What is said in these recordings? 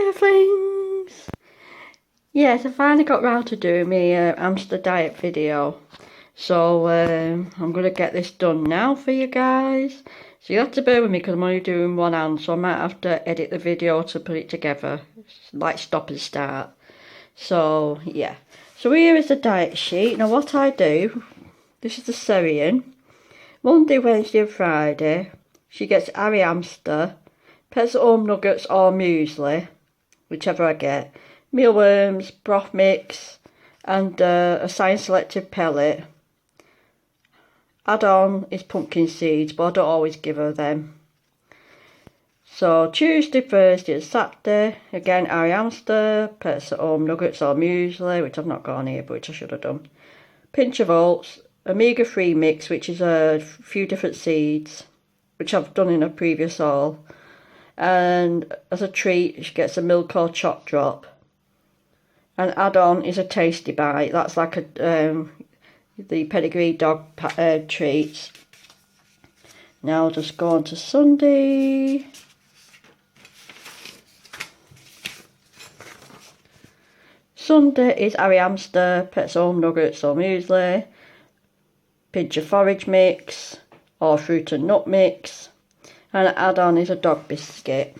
Earthlings! Yes, I finally got round to doing my hamster diet video. So I'm going to get this done now for you guys. So you have to bear with me because I'm only doing one hand, so I might have to edit the video to put it together. Like stop and start. So yeah. So here is the diet sheet. Now what I do, this is the Syrian. Monday, Wednesday and Friday, she gets Harry Hamster, Pets at Home nuggets or muesli, whichever I get, mealworms, broth mix and a science selective pellet. Add-on is pumpkin seeds, but I don't always give her them. So Tuesday, Thursday and Saturday, again Harry Hamster, Pets at Home nuggets or muesli, which I've not got on here but which I should have done. Pinch of oats, omega-3 mix, which is a few different seeds, which I've done in a previous haul. And as a treat, she gets a milk or choc drop. And add-on is a tasty bite. That's like the pedigree dog treats. Now I'll just go on to Sunday. Sunday is Harry Hamster, Pets at Home nuggets or muesli, pinch of forage mix or fruit and nut mix, and an add-on is a dog biscuit.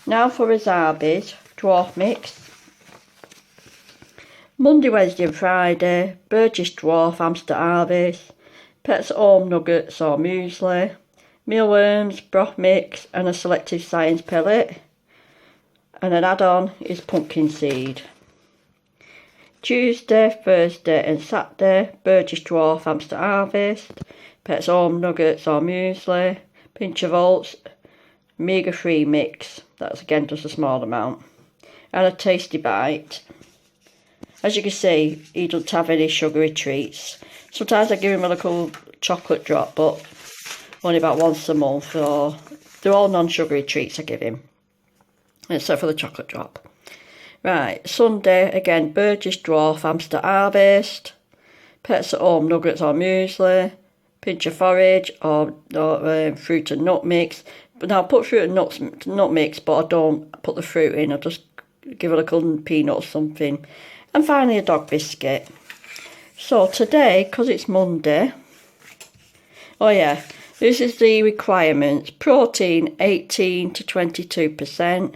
Now for Azarbi's dwarf mix. Monday, Wednesday and Friday, Burgess Dwarf Hamster Harvest, Pets at Home nuggets or muesli, mealworms, broth mix and a selective science pellet, and an add-on is pumpkin seed. Tuesday, Thursday and Saturday, Burgess Dwarf Hamster Harvest, Pets at Home nuggets or muesli, pinch of oats, omega-3 mix, that's again just a small amount, and a tasty bite. As you can see, he doesn't have any sugary treats. Sometimes I give him a little chocolate drop, but only about once a month, or they're all non-sugary treats I give him, except for the chocolate drop. Right, Sunday, again, Burgess Dwarf Hamster Harvest, Pets at Home nuggets or muesli, pinch of forage or fruit and nut mix. But now I put fruit and nut mix, but I don't put the fruit in. I just give a little peanut or something. And finally a dog biscuit. So today, because it's Monday, oh yeah, this is the requirements. Protein 18 to 22%,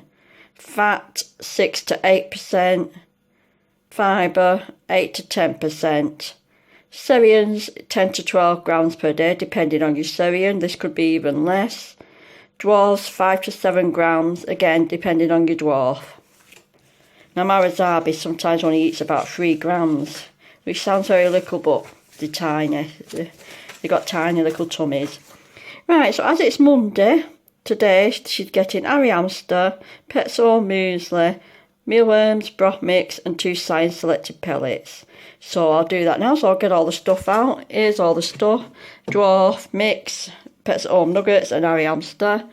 fat 6 to 8%, fibre 8 to 10%. Syrians 10 to 12 grams per day depending on your Syrian. This could be even less. Dwarfs 5 to 7 grams, again depending on your dwarf. Now my Azarbi sometimes only eats about 3 grams, which sounds very little, but they're tiny. They've got tiny little tummies. Right, so as it's Monday, today she's getting Harry Hamster, Pets at Home muesli, mealworms, broth mix and 2 science selected pellets. So I'll do that now, so I'll get all the stuff out. Here's all the stuff. Dwarf mix, Pets at Home nuggets and Harry Hamster,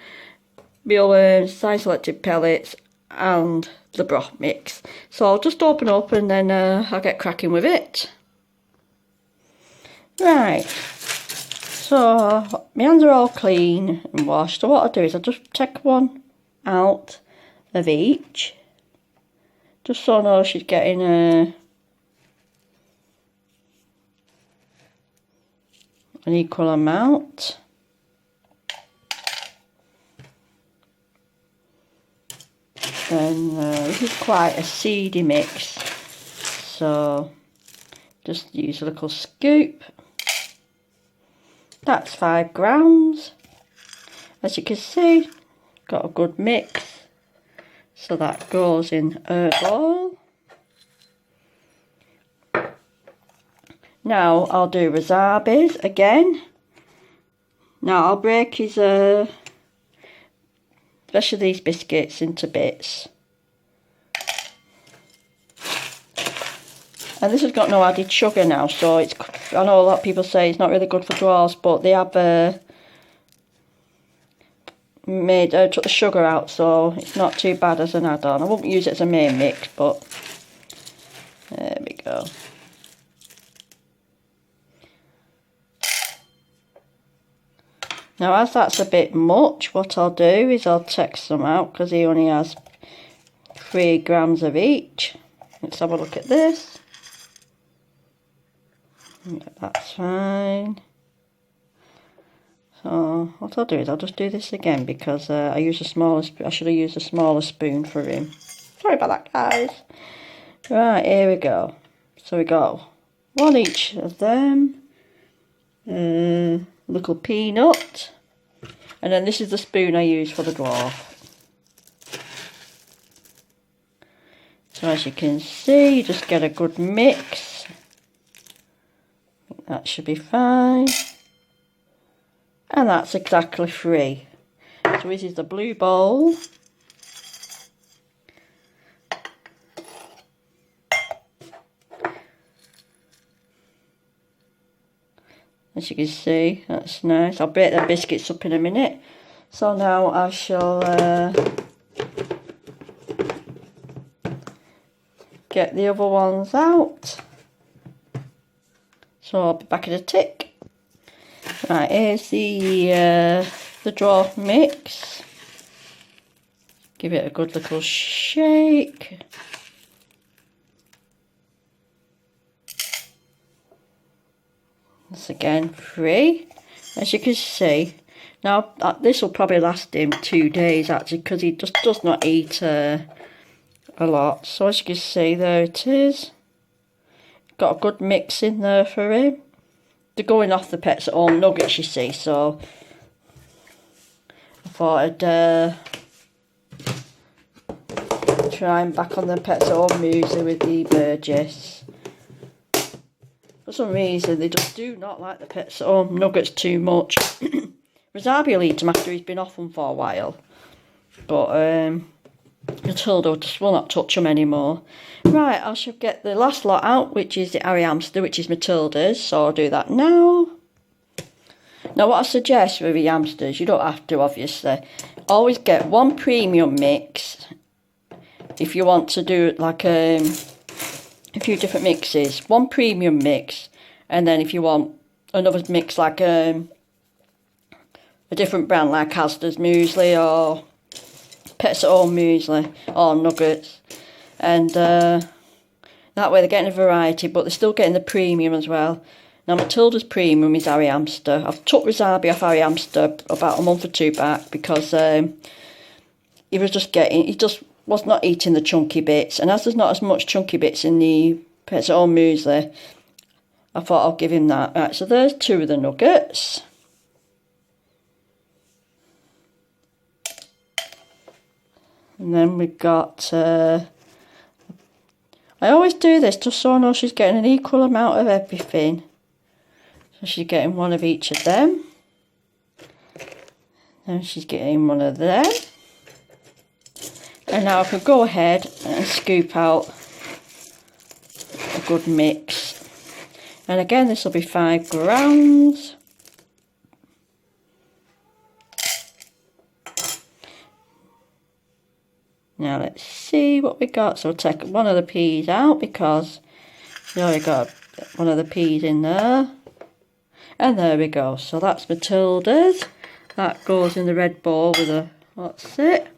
mealworms, science selected pellets and the broth mix. So I'll just open up and then I'll get cracking with it. Right, so my hands are all clean and washed. So what I'll do is I'll just take one out of each, just so I know she's getting an equal amount. And this is quite a seedy mix, so just use a little scoop. That's 5 grams. As you can see, got a good mix, so that goes in a bowl. Now I'll do Azarbi's again. Now I'll break his especially these biscuits into bits. And this has got no added sugar now, so it's, I know a lot of people say it's not really good for dwarfs, but they have took the sugar out, so it's not too bad as an add-on. I won't use it as a main mix, but there we go. Now as that's a bit much, what I'll do is I'll take some out because he only has 3 grams of each. Let's have a look at this. That's fine. So what I'll do is I'll just do this again because I use a smaller. I should have used a smaller spoon for him. Sorry about that, guys. Right, here we go. So we got 1 each of them. Little peanut, and then this is the spoon I use for the dwarf. So as you can see, you just get a good mix. That should be fine. And that's exactly 3. So this is the blue bowl. As you can see, that's nice. I'll break the biscuits up in a minute. So now I shall get the other ones out. So I'll be back in a tick. Right, here's the dwarf mix. Give it a good little shake. This again 3, as you can see. Now this will probably last him 2 days actually, because he just does not eat a lot. So as you can see, there it is. Got a good mix in there for him. They're going off the Pets at Home nuggets, you see, so I thought I'd try and back on the Pets at Home muesli with the Burgess. For some reason, they just do not like the Pets at Home nuggets too much. Rosabi will eat them after he's been off them for a while. But Matilda just will not touch them anymore. Right, I shall get the last lot out, which is the Harry Hamster, which is Matilda's. So I'll do that now. Now what I suggest with the hamsters, you don't have to obviously. Always get 1 premium mix. If you want to do like a few different mixes, 1 premium mix, and then if you want another mix like a different brand like Asda's muesli or Pets at Home muesli or nuggets, and that way they're getting a variety, but they're still getting the premium as well. Now Matilda's premium is Harry Hamster. I've took Rosabi off Harry Hamster about a month or 2 back because he just was not eating the chunky bits, and as there's not as much chunky bits in the Pets at Home muesli, I thought I'll give him that. Right, so there's 2 of the nuggets. And then we've got, I always do this just so I know she's getting an equal amount of everything. So she's getting 1 of each of them. Then she's getting 1 of them. And now I can go ahead and scoop out a good mix. And again, this will be 5 grams. Now let's see what we got. So we'll take 1 of the peas out because we already got 1 of the peas in there. And there we go. So that's Matilda's. That goes in the red bowl with a, that's it.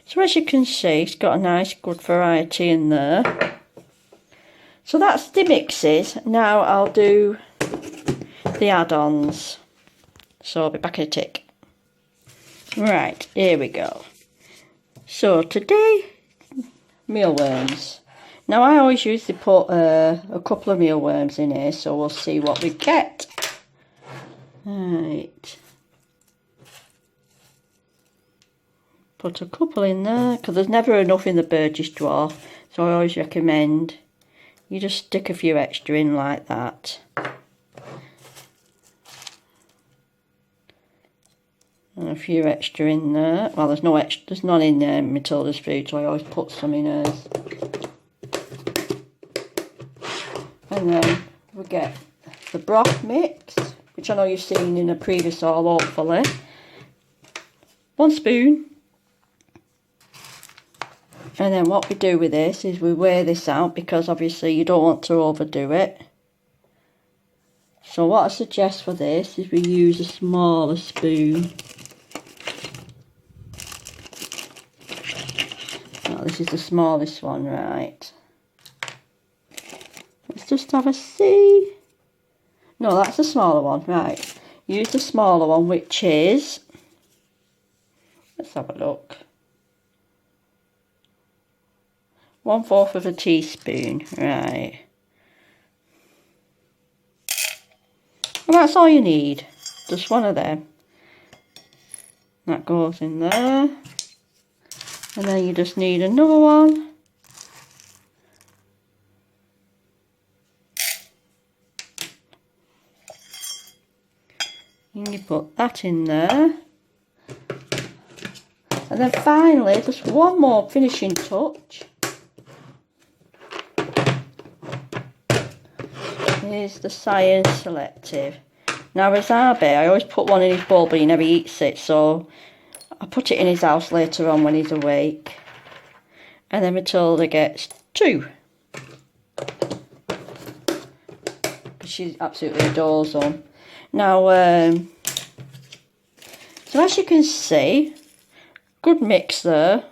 So as you can see, it's got a nice good variety in there. So that's the mixes. Now I'll do the add-ons. So I'll be back in a tick. Right, here we go. So today, mealworms. Now I always usually put a couple of mealworms in here, so we'll see what we get. Right. Put a couple in there, because there's never enough in the Burgess dwarf, so I always recommend you just stick a few extra in like that. And a few extra in there. Well, there's no extra, there's none in Matilda's food, so I always put some in hers. And then we get the broth mix, which I know you've seen in a previous haul, hopefully. 1 spoon. And then what we do with this is we weigh this out, because obviously you don't want to overdo it. So what I suggest for this is we use a smaller spoon. Oh, this is the smallest one, right? Let's just have a see. No, that's the smaller one, right. Use the smaller one, which is... Let's have a look. 1/4 of a teaspoon, right. Well, that's all you need. Just one of them. That goes in there. And then you just need another one. And you put that in there. And then finally, just one more finishing touch. Here's the Syrian Selective. Now Wasabi, I always put one in his bowl, but he never eats it, so I put it in his house later on when he's awake. And then Matilda gets 2. She absolutely adores them. Now, so as you can see, good mix there.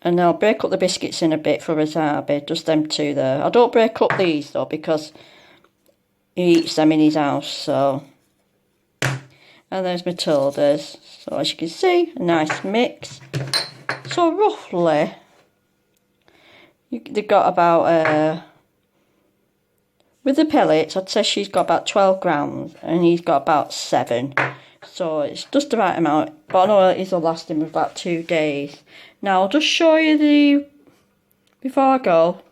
And I'll break up the biscuits in a bit for Wasabi, just them 2 there. I don't break up these though, because he eats them in his house, so. And there's Matilda's. So as you can see, a nice mix. So roughly, they've got about, with the pellets, I'd say she's got about 12 grams and he's got about 7. So it's just the right amount, but I know it'll last him about 2 days. Now I'll just show you before I go,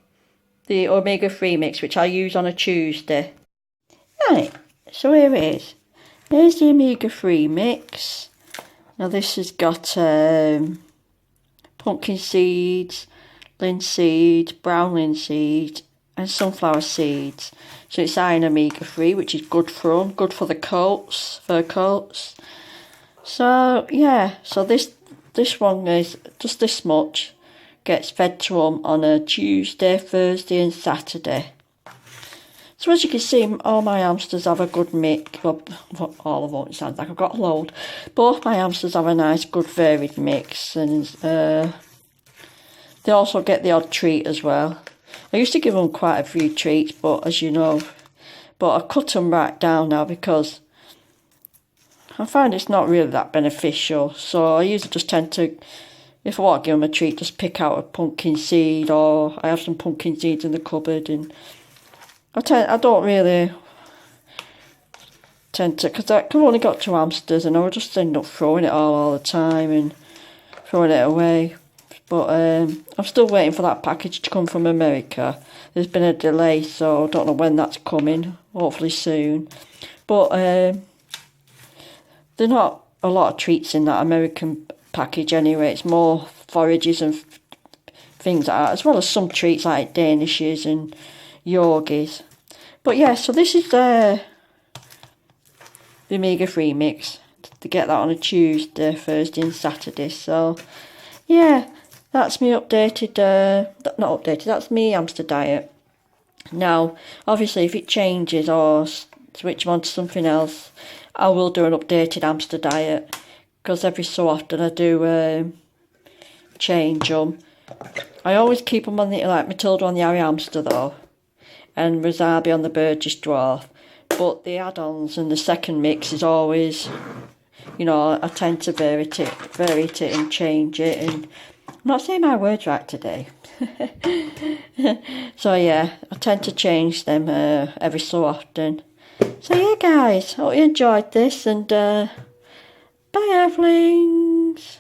the omega-3 mix, which I use on a Tuesday. Right, so here it is. Here's the omega-3 mix. Now this has got pumpkin seeds, linseed, brown linseed and sunflower seeds. So it's high in omega-3, which is good for them, good for the coats, fur coats. So yeah, so this one is just this much, gets fed to them on a Tuesday, Thursday and Saturday. So as you can see, all my hamsters have a good mix. Well, all of them, it sounds like I've got a load. Both my hamsters have a nice, good, varied mix. And they also get the odd treat as well. I used to give them quite a few treats, but as you know, but I cut them right down now because I find it's not really that beneficial. So I usually just tend to, if I want to give them a treat, just pick out a pumpkin seed, or I have some pumpkin seeds in the cupboard, and I don't really tend to, because I've only got 2 hamsters and I would just end up throwing it all the time and throwing it away. But I'm still waiting for that package to come from America. There's been a delay, so I don't know when that's coming. Hopefully soon. But there are not a lot of treats in that American package anyway. It's more forages and things like that, as well as some treats like Danishes and Yorgies. But yeah, so this is the omega-3 mix. To get that on a Tuesday, Thursday and Saturday. So yeah, that's me updated, not updated, that's me hamster diet. Now, obviously if it changes or switch on to something else, I will do an updated hamster diet. Because every so often I do change them. I always keep them on the, like Matilda on the Harry hamster though. And Wasabi on the Burgess dwarf. But the add-ons and the second mix is always, you know, I tend to vary it and change it. And I'm not saying my words right today. So yeah, I tend to change them every so often. So yeah guys, hope you enjoyed this, and bye Evelings.